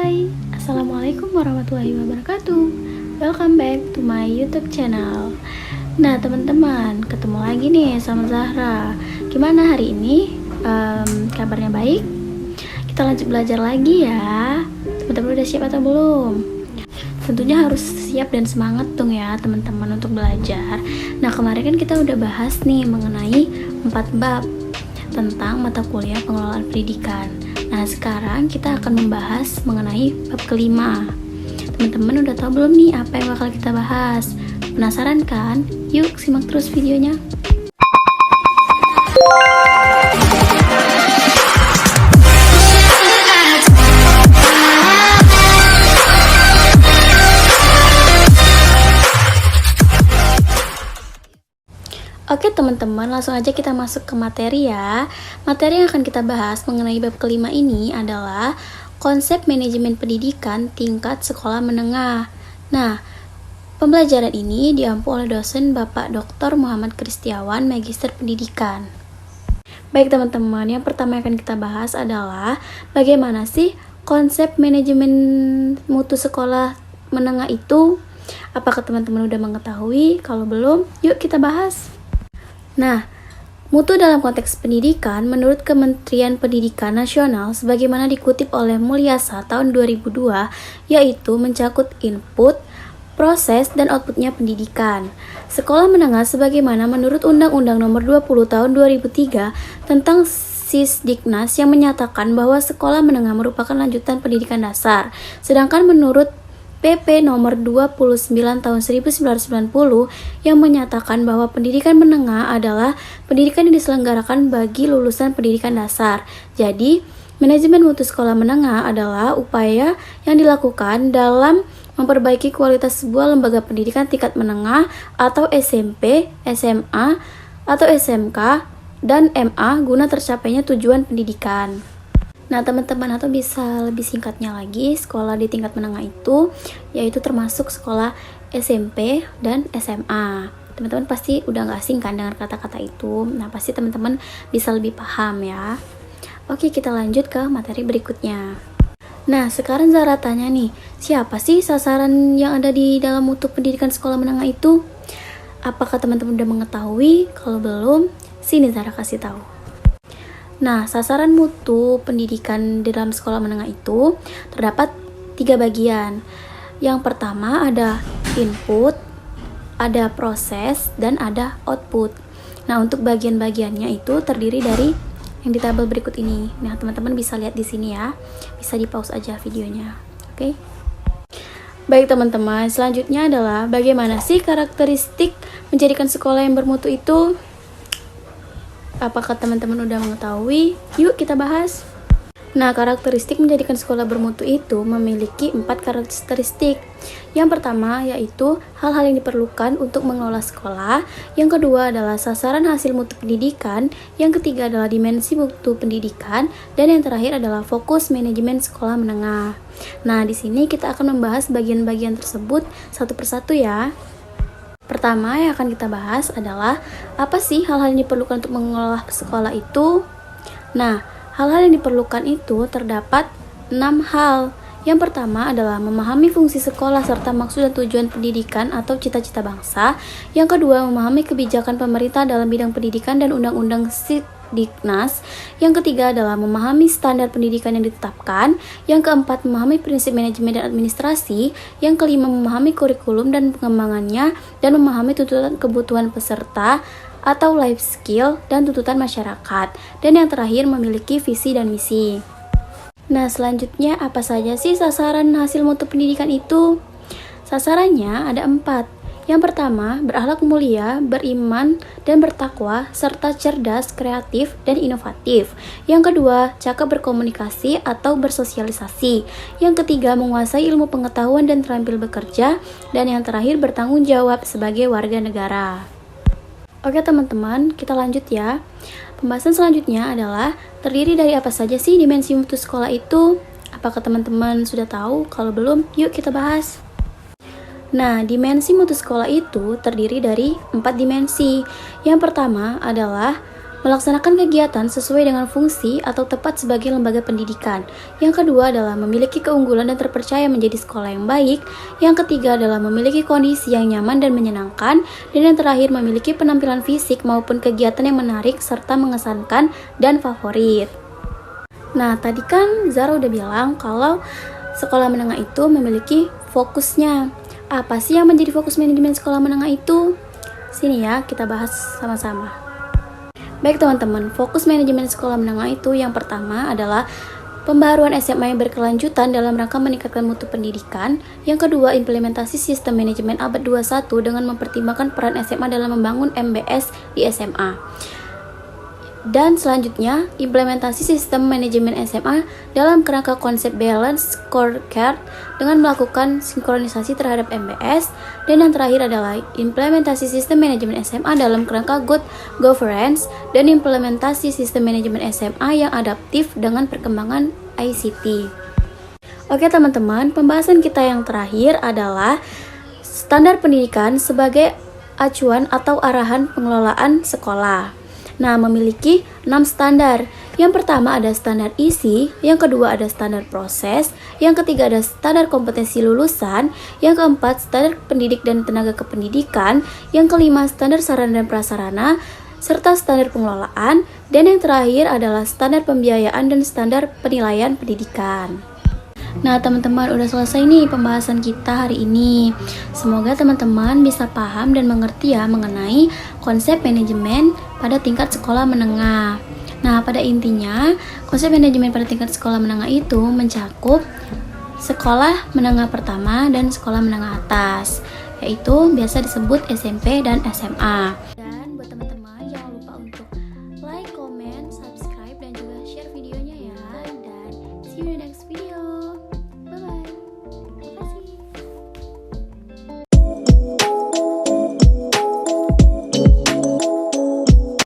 Hai, Assalamualaikum warahmatullahi wabarakatuh. Welcome back to my YouTube channel. Nah teman-teman, ketemu lagi nih sama Zahra. Gimana hari ini? Kabarnya baik? Kita lanjut belajar lagi ya. Teman-teman udah siap atau belum? Tentunya harus siap dan semangat dong ya teman-teman untuk belajar. Nah kemarin kan kita udah bahas nih mengenai 4 bab tentang mata kuliah pengelolaan pendidikan. Nah sekarang kita akan membahas mengenai bab kelima. Teman-teman udah tahu belum nih apa yang bakal kita bahas? Penasaran kan? Yuk simak terus videonya. Oke teman-teman, langsung aja kita masuk ke materi ya. Materi yang akan kita bahas mengenai bab kelima ini adalah konsep manajemen pendidikan tingkat sekolah menengah. Nah, pembelajaran ini diampu oleh dosen Bapak Dr. Muhammad Kristiawan, Magister Pendidikan. Baik teman-teman, yang pertama yang akan kita bahas adalah bagaimana sih konsep manajemen mutu sekolah menengah itu? Apakah teman-teman udah mengetahui? Kalau belum, yuk kita bahas. Nah, mutu dalam konteks pendidikan menurut Kementerian Pendidikan Nasional sebagaimana dikutip oleh Mulyasa tahun 2002 yaitu mencakup input, proses, dan outputnya pendidikan. Sekolah menengah sebagaimana menurut Undang-Undang Nomor 20 Tahun 2003 tentang Sisdiknas yang menyatakan bahwa sekolah menengah merupakan lanjutan pendidikan dasar. Sedangkan menurut PP nomor 29 tahun 1990 yang menyatakan bahwa pendidikan menengah adalah pendidikan yang diselenggarakan bagi lulusan pendidikan dasar. Jadi, manajemen mutu sekolah menengah adalah upaya yang dilakukan dalam memperbaiki kualitas sebuah lembaga pendidikan tingkat menengah atau SMP, SMA, atau SMK, dan MA guna tercapainya tujuan pendidikan. Nah teman-teman, atau bisa lebih singkatnya lagi, sekolah di tingkat menengah itu yaitu termasuk sekolah SMP dan SMA. Teman-teman pasti udah gak asing kan dengan kata-kata itu. Nah pasti teman-teman bisa lebih paham ya. Oke, kita lanjut ke materi berikutnya. Nah sekarang Zara tanya nih, siapa sih sasaran yang ada di dalam mutu pendidikan sekolah menengah itu? Apakah teman-teman udah mengetahui? Kalau belum, sini Zara kasih tahu. Nah, sasaran mutu pendidikan di dalam sekolah menengah itu terdapat 3 bagian. Yang pertama ada input, ada proses, dan ada output. Nah, untuk bagian-bagiannya itu terdiri dari yang di tabel berikut ini. Nah, teman-teman bisa lihat di sini ya. Bisa di-pause aja videonya. Oke. Baik teman-teman, selanjutnya adalah bagaimana sih karakteristik menjadikan sekolah yang bermutu itu? Apakah teman-teman udah mengetahui? Yuk kita bahas. Nah, karakteristik menjadikan sekolah bermutu itu memiliki 4 karakteristik. Yang pertama yaitu hal-hal yang diperlukan untuk mengelola sekolah. Yang kedua adalah sasaran hasil mutu pendidikan. Yang ketiga adalah dimensi mutu pendidikan. Dan yang terakhir adalah fokus manajemen sekolah menengah. Nah, di sini kita akan membahas bagian-bagian tersebut satu persatu ya. Pertama yang akan kita bahas adalah apa sih hal-hal yang diperlukan untuk mengelola sekolah itu? Nah, hal-hal yang diperlukan itu terdapat 6 hal. Yang pertama adalah memahami fungsi sekolah serta maksud dan tujuan pendidikan atau cita-cita bangsa. Yang kedua, memahami kebijakan pemerintah dalam bidang pendidikan dan undang-undang Sisdiknas. Yang ketiga adalah memahami standar pendidikan yang ditetapkan. Yang keempat, memahami prinsip manajemen dan administrasi. Yang kelima, memahami kurikulum dan pengembangannya dan memahami tuntutan kebutuhan peserta atau life skill dan tuntutan masyarakat. Dan yang terakhir, memiliki visi dan misi. Nah, selanjutnya apa saja sih sasaran hasil mutu pendidikan itu? Sasarannya ada 4. Yang pertama, berakhlak mulia, beriman, dan bertakwa, serta cerdas, kreatif, dan inovatif. Yang kedua, cakap berkomunikasi atau bersosialisasi. Yang ketiga, menguasai ilmu pengetahuan dan terampil bekerja. Dan yang terakhir, bertanggung jawab sebagai warga negara. Oke teman-teman, kita lanjut ya. Pembahasan selanjutnya adalah terdiri dari apa saja sih dimensi mutu sekolah itu? Apakah teman-teman sudah tahu? Kalau belum, yuk kita bahas. Nah, dimensi mutu sekolah itu terdiri dari 4 dimensi. Yang pertama adalah melaksanakan kegiatan sesuai dengan fungsi atau tepat sebagai lembaga pendidikan. Yang kedua adalah memiliki keunggulan dan terpercaya menjadi sekolah yang baik. Yang ketiga adalah memiliki kondisi yang nyaman dan menyenangkan. Dan yang terakhir memiliki penampilan fisik maupun kegiatan yang menarik serta mengesankan dan favorit. Nah, tadi kan Zara udah bilang kalau sekolah menengah itu memiliki fokusnya. Apa sih yang menjadi fokus manajemen sekolah menengah itu? Sini ya, kita bahas sama-sama. Baik teman-teman, fokus manajemen sekolah menengah itu yang pertama adalah pembaharuan SMA yang berkelanjutan dalam rangka meningkatkan mutu pendidikan. Yang kedua, implementasi sistem manajemen abad 21 dengan mempertimbangkan peran SMA dalam membangun MBS di SMA. Dan selanjutnya, implementasi sistem manajemen SMA dalam kerangka konsep balance scorecard dengan melakukan sinkronisasi terhadap MBS. Dan yang terakhir adalah implementasi sistem manajemen SMA dalam kerangka good governance dan implementasi sistem manajemen SMA yang adaptif dengan perkembangan ICT. Oke teman-teman, pembahasan kita yang terakhir adalah standar pendidikan sebagai acuan atau arahan pengelolaan sekolah. Nah, memiliki 6 standar. Yang pertama ada standar isi, yang kedua ada standar proses, yang ketiga ada standar kompetensi lulusan, yang keempat standar pendidik dan tenaga kependidikan, yang kelima standar sarana dan prasarana, serta standar pengelolaan, dan yang terakhir adalah standar pembiayaan dan standar penilaian pendidikan. Nah teman-teman, udah selesai nih pembahasan kita hari ini. Semoga teman-teman bisa paham dan mengerti ya mengenai konsep manajemen pada tingkat sekolah menengah. Nah pada intinya, konsep manajemen pada tingkat sekolah menengah itu mencakup sekolah menengah pertama dan sekolah menengah atas, yaitu biasa disebut SMP dan SMA.